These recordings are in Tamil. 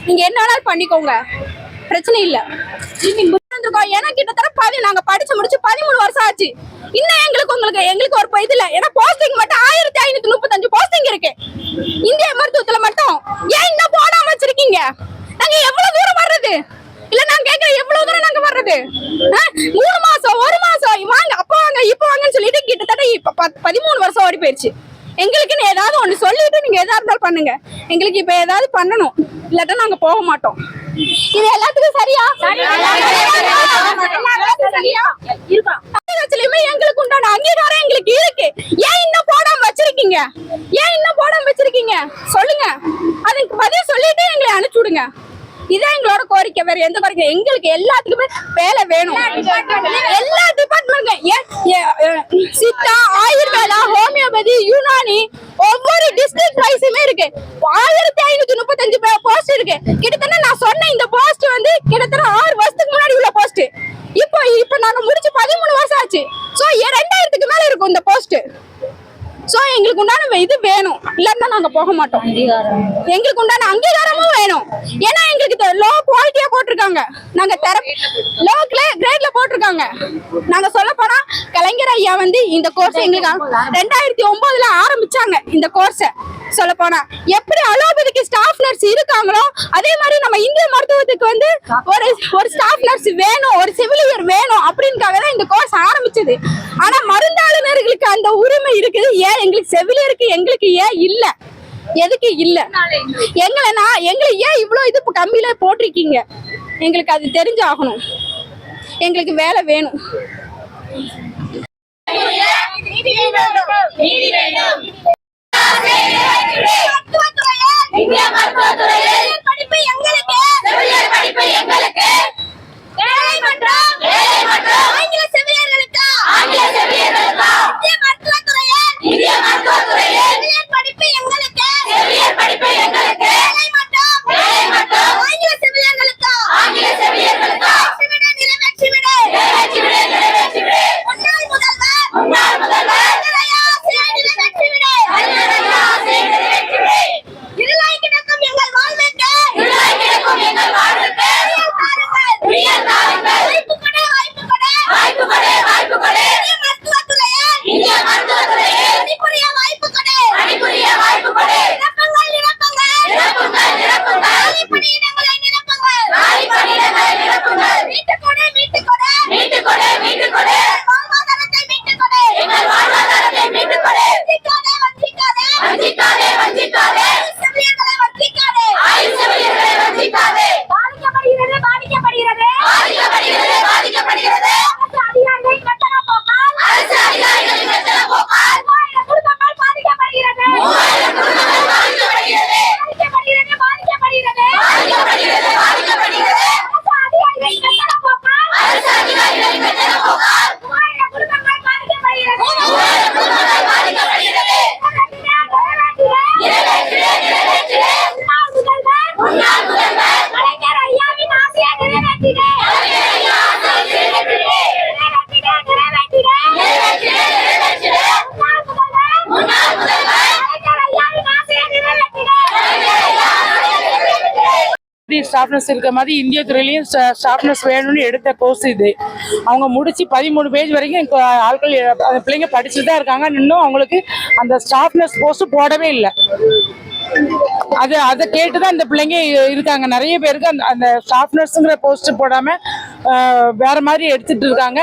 நீங்க என்ன வேணாலும் பண்ணிக்கோங்க, பிரச்சனை இல்ல. ஏன்னா கிட்டத்தட்ட நாங்க படிச்சு முடிச்சு 13 வருஷம் ஆச்சு. இன்னும் எங்களுக்கு ஒரு இது இல்ல. ஏன்னா போஸ்டிங் மட்டும் 1535 போஸ்டிங் இருக்கு இந்திய மருத்துவத்துல மட்டும். ஏன் இன்னும் போடாம வச்சிருக்கீங்க? நாங்க எவ்வளவு தூரம் வர்றது? இல்ல நான் கேக்குறேன், எவ்வளவு தூரம் நாங்க வர்றது? 3 மாசம் 1 மாசம் வாங்க, அப்ப வாங்க, இப்ப வாங்கன்னு சொல்லிட்டு கிட்டத்தட்ட 13 வருஷம் ஓடி போயிருச்சு. எங்களுக்குன்னு ஏதாவது ஒண்ணு சொல்லிட்டு நீங்க எதா இருந்தாலும் பண்ணுங்க. எங்களுக்கு இப்ப ஏதாவது பண்ணணும், இல்லாட்டா நாங்க போக மாட்டோம். இது எல்லாத்துக்கும் சரியா? எங்களுக்கு உண்டான அங்கீகாரம் எங்களுக்கு இருக்கு. ஏன் இன்னும் போடாம வச்சிருக்கீங்க? சொல்லுங்க. அதுக்கு பதில் சொல்லிட்டு எங்களை அனுப்பிச்சு விடுங்க. இதான் எங்களோட கோரிக்கை. வேற எந்த கோரிக்கை? எங்களுக்கு எல்லாத்துக்குமே வேலை வேணும். எல்லா டிபார்ட்மெண்ட், சித்தா, ஆயுர்வேதா, ஹோமியோபதி, யுனானி, ஒவ்வொரு டிஸ்ட்ரிக்ட் வைஸுமே இருக்கு. 1535 போஸ்ட் இருக்கு. கிட்டத்தட்ட நான் சொன்ன இந்த போஸ்ட் வந்து கிட்டத்தட்ட 6 வருஷத்துக்கு முன்னாடி உள்ள போஸ்ட். இப்போ நாங்க முடிச்சு 13 வருஷம் ஆச்சு. சோ 2000க்கு மேல இருக்கும் இந்த போஸ்ட். சோ எங்களுக்கு உண்டான இது வேணும், இல்லன்னா நாங்க போக மாட்டோம். எங்களுக்கு உண்டான அங்கீகாரமும் வேணும். ஏன்னா எங்களுக்கு லோ குவாலிட்டியா போட்டிருக்காங்க. நாங்க லோ கிரேட்ல போட்டிருக்காங்க. நாங்க சொல்ல போனா கலைஞர் ஐயா வந்து இந்த கோர்ஸ் எங்களுக்கு 2009ல ஆரம்பிச்சாங்க. இந்த கோர்ஸ சொல்ல போனா எப்படி அலோபதிக்கு ஸ்டாஃப் நர்ஸ் இருக்காங்களோ அதே மாதிரி நம்ம இந்திய மருத்துவத்துக்கு வந்து ஒரு ஸ்டாஃப் நர்ஸ் வேணும், ஒரு செவிலியர் வேணும் அப்படின்னுக்காக தான் இந்த கோர்ஸ் ஆரம்பிச்சது. ஆனா மருந்தாளுநர்களுக்கு அந்த உரிமை இருக்குது. ஏன் எங்களுக்கு செவிலியருக்கு எங்களுக்கு ஏன் இல்ல? எதுக்கு இல்ல? எங்களை ஏன் இவ்வளவு இது கம்மியில போட்டிருக்கீங்க? எங்களுக்கு அது தெரிஞ்சாகணும். எங்களுக்கு வேலை வேணும். படிப்பு எங்களுக்கு, ஆங்கில செவிலியர்களுக்கு, இந்திய மருத்துவத்துறையில் படிப்பு எங்களுக்கு, ஆங்கில செவிலியர்களுக்கு முன்னாள் முதல்வர் இருளாய் கிடக்கும் எங்கள் வாழ்வுக்கு வாய்ப்பு கொடு. இந்திய மருத்துவத்துறையில் பணிபுரிய வாய்ப்பு கொடு. நிரப்புங்கள். மீட்டுக் கொடு. வாழ்வாதாரத்தை மீட்டுக் கொடு. வஞ்சிக்காதே. செவிலியர்களை வஞ்சிக்காதே. பாதிக்கப்படுகிறது. அரசு அதிகாரிகளின் வெத்தன போக்கால் 3000 குடும்பங்கள் பாதிக்கப்படுகிறது. அரசு அதிகாரிகளின் வெத்தன போக்கால் 3000 குடும்பங்கள் பாதிக்கப்படுகிறது. முன்னாள் முதல்வர் கலைஞர் ஐயாவின் ஆசையை நிறைவேற்றிடு. ஸ்டாஃப்னஸ் இருக்க மாதிரி இந்திய துறையிலையும் ஸ்டாஃப்னஸ் வேணும்னு எடுத்த கோர்ஸ் இது. அவங்க முடிச்சு 13 பேஜ் வரைக்கும் ஆட்கள் அந்த பிள்ளைங்க படிச்சுட்டு தான் இருக்காங்க. இன்னும் அவங்களுக்கு அந்த ஸ்டாஃப்னஸ் போஸ்ட் போடவே இல்லை. அதை கேட்டுதான் இந்த பிள்ளைங்க இருக்காங்க. நிறைய பேருக்கு அந்த ஸ்டாஃப் நர்ஸுங்கிற போஸ்ட் போடாம வேற மாதிரி எடுத்துட்டு இருக்காங்க.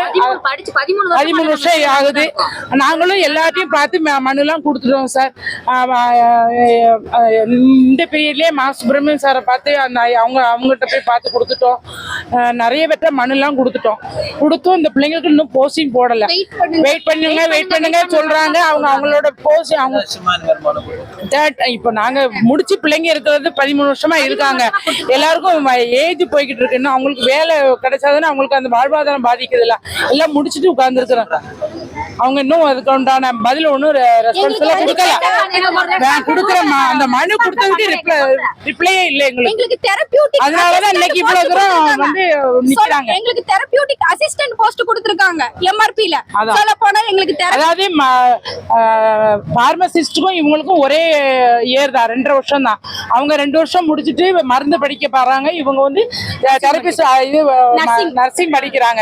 13 வருஷம் ஆகுது. நாங்களும் எல்லாத்தையும் பார்த்து மனுலாம் கொடுத்துட்டோம் சார். இந்த பீரியட்லயே சுப்பிரமணியன் சாரை பார்த்து அவங்ககிட்ட போய் பார்த்து கொடுத்துட்டோம். நிறைய பேர்ட்ட மனுலாம் கொடுத்தும் இந்த பிள்ளைங்களுக்கு இன்னும் போஸ்டிங் போடல. வெயிட் பண்ணுங்க சொல்றாங்க. அவங்களோட போஸ்ட் இப்ப நாங்க முடிச்சு பிள்ளைங்க இருக்கிறது 13 வருஷமா இருக்காங்க. எல்லாருக்கும் ஏஜ் போய்கிட்டு இருக்கு. இன்னும் அவங்களுக்கு வேலை கிடைச்சாதானே அவங்களுக்கு அந்த வாழ்வாதாரம் பாதிக்குது இல்ல. எல்லாம் முடிச்சுட்டு உட்கார்ந்து இருக்கிறாங்க. அவங்க இன்னும் அதுக்கு உண்டான பதில் ஒன்றும் ரெஸ்பான்சிபிளா கொடுக்கல. அந்த மனு கொடுத்ததுக்கு ரிப்ளையே இல்லை எங்களுக்கு. அதனாலதான் இன்னைக்கு இவ்வளவு தூரம் வந்து நிக்கிறாங்க. எங்களுக்கு தெரபியூட்டிக் அசிஸ்டன்ட் போஸ்ட் கொடுத்திருக்காங்க எம்ஆர்பில. சொல்ல போனா எங்களுக்கு அதாவது பார்மசிஸ்டுக்கும் இவங்களுக்கும் ஒரே இயர் தான், 2.5 வருஷம் தான். அவங்க 2 வருஷம் முடிச்சுட்டு மருந்து படிக்க பாருங்க. இவங்க வந்து தெரபிஸ்ட் இது நர்சிங் படிக்கிறாங்க.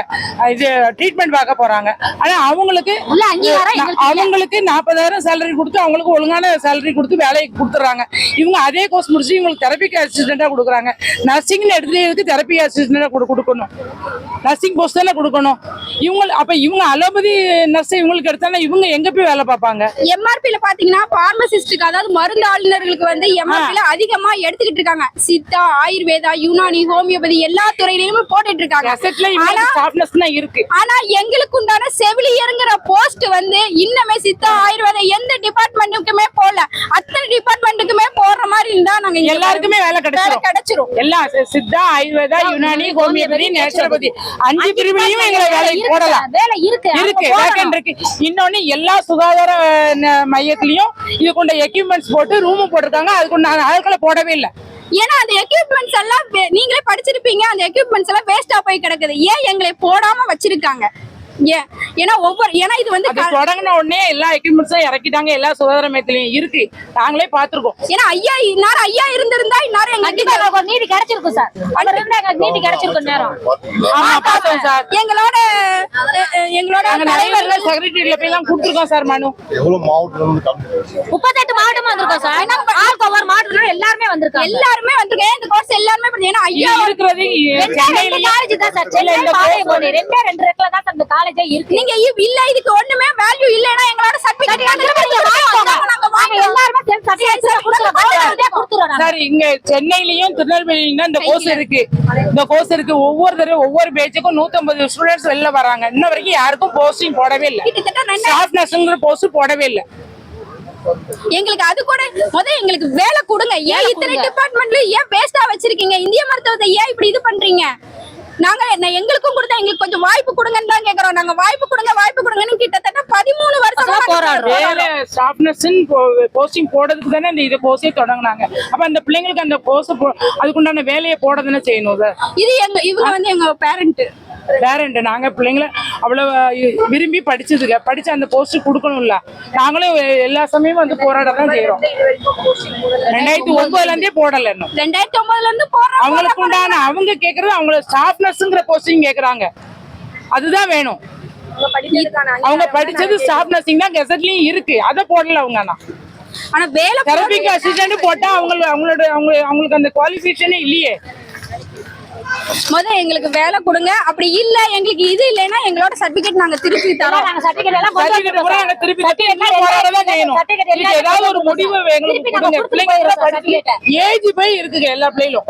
இது ட்ரீட்மெண்ட் பார்க்க போறாங்க. ஆனா அவங்களுக்கு 40,000 சேலரி கொடுத்து அவங்களுக்கு ஒழுங்கான சேலரி கொடுத்து வேலைக்கு கொடுத்துறாங்க. இவங்க அதே கோர்ஸ் முடிச்சு இவங்களுக்கு தெரபிக் அசிஸ்டண்டா கொடுக்குறாங்க. நர்சிங்னு எடுத்து தெரபி அசிஸ்டண்டா கொடுக்கணும். நர்சிங் போஸ்ட் தானே கொடுக்கணும். இவங்க அலோபதி நர்ஸ் இவங்களுக்கு எடுத்தாலும் இவங்க எங்க போய் வேலை பார்ப்பாங்க? எம்ஆர்பில பாத்தீங்கன்னா பார்மசிஸ்டுக்கு அதாவது மருந்து ஆளுநர்களுக்கு வந்து எம்ஆர்பில அதிகமா எடுத்துக்கிட்டு இருக்காங்க. சித்தா, ஆயுர்வேதா, யுனானி, ஹோமியோபதி எல்லா துறையிலயுமே போட்டுட்டு இருக்காங்க. ஆனா எங்களுக்கு உண்டான செவிலியர்ங்கிற போஸ்ட் வந்து இன்னமே சித்தா, ஆயுர்வேதா எந்த டிபார்ட்மெண்ட்டுக்குமே போடல. அத்தனை டிபார்ட்மெண்ட்டுக்குமே போடுற மாதிரி இருந்தா நாங்க எல்லாருக்குமே வேலை கிடைச்சிரும். எல்லாம் சித்தா, ஆயுர்வேதா, யுனானி, ஹோமியோபதி, நேச்சுரோபதி 5 பிரிவுலையும் எங்களை வேலைக்கு போடலாம். வேலை இருக்கு. இன்னொன்னு எல்லா சுகாதார மையத்திலயும் இதுக்குண்ட எக்யூப்மெண்ட்ஸ் போட்டு ரூம் போட்டிருக்காங்க. அதுக்குண்ட ஆட்களை போடவே இல்லை. ஏன்னா அந்த எக்யூப்மெண்ட்ஸ் எல்லாம் நீங்களே படிச்சிருப்பீங்க. அந்த எக்யூப்மெண்ட்ஸ் எல்லாம் வேஸ்டா போய் கிடக்குது. ஏன் எங்களை போடாம வச்சிருக்காங்க? ஏன்னா இது வந்து தொடங்கின உடனே எல்லா எக்யூப்மெண்ட்ஸும் இறக்கிட்டாங்க. எல்லா சுகாதார மையத்திலயும் இருக்கு. நாங்களே பாத்துருக்கோம். ஏன்னா ஐயா இருந்திருந்தா இன்னாரும் எங்களுக்கு நீதி கிடைச்சிருக்கும் சார். நீதி கிடைச்சிருக்கும் நேரம். பார்த்தோம் சார். எங்களோட தலைவர்ல செக்ரட்டரியில போய் எல்லாம் கொடுத்துருக்கோம் சார் மனு. 38 மாவட்டமா வந்திருக்கோம் சார். ஒவ்வொரு மாவட்டத்துல எல்லாருமே வந்திருக்காங்க. இந்த கோர்ஸ் எல்லாருமே ஏன்னா ஐயா இருக்கிறது காலேஜ் தான் சார். சென்னையில 2 இடத்துல தான் அந்த காலேஜ் இருக்கு. நீங்க இல்ல இதுக்கு ஒண்ணுமே வேல்யூ இல்லனா எங்களோட சர்டிபிகேட் சார். இங்க சென்னையிலயும் திருநெல்வேலியும் இந்த கோர்ஸ் இருக்கு. ஒவ்வொரு தடவை ஒவ்வொரு பேட்சுக்கும் 150 ஸ்டூடெண்ட்ஸ் வெளில வராங்க. இன்ன வரைக்கும் யாருக்கும் போஸ்டிங் போடவே இல்லை. ஸ்டாஃப் நர்ஸ்ங்கிற போஸ்ட் போடவே இல்லை. எங்களுக்கு அது கூட எங்களுக்கு வேலை கொடுங்க. ஏன் இத்தனை டிபார்ட்மெண்ட்ல ஏன் வேஸ்டா வச்சிருக்கீங்க? இந்திய மருத்துவத்தை ஏன் இப்படி இது பண்றீங்க? எங்களுக்கும் கொடுத்தா எங்களுக்கு கொஞ்சம் வாய்ப்பு கொடுங்கன்னு தான் கேக்குறோம். நாங்க வாய்ப்பு கொடுங்கன்னு கிட்டத்தட்ட 13 வருஷமா போராடுறோம். ஸ்டாஃப் நர்ஸ் போஸ்டிங் போடுறதுக்கு தானே இந்த கோர்ஸே தொடங்கினாங்க. அப்ப அந்த பிள்ளைங்களுக்கு அந்த கோர்ஸ் அதுக்குண்டான வேலையை போடதானே செய்யணும் சார். இது இவங்க வந்து எங்க பேரண்ட் நாங்க பிள்ளைங்களை அவ்வளவு விரும்பி படிச்சு அந்த போஸ்ட் கொடுக்கணும்ல. நாங்களும் எல்லா சமயமும் வந்து போராட தான் செய்யறோம். 2009ல இருந்தே போடல. 2009ல இருந்து போடுறோம். அவங்களுக்கு உண்டான அவங்க கேக்குறது அவங்க ஸ்டாஃப் நர்ஸ்ங்கிற போஸ்டிங் கேக்குறாங்க. அதுதான் வேணும். அவங்க படிச்சது ஸ்டாஃப் நர்சிங் தான் கெசட்லயும் இருக்கு. அதை போடல அவங்க. ஆனா வேலை தெரபிக் அசிஸ்டன்ட் போட்டா அவங்களுக்கு அந்த குவாலிஃபிகேஷனே இல்லையே. எங்களுக்கு வேலை கொடுங்க. அப்படி இல்ல எங்களுக்கு இது இல்லைன்னா எங்களோட சர்டிபிகேட் நாங்க திருப்பி தரோம். ஏதாவது ஒரு முடிவு எங்களுக்கு கொடுங்க. பிள்ளைங்க ஏஜ் போய் இருக்குங்க எல்லா பிள்ளைகளும்.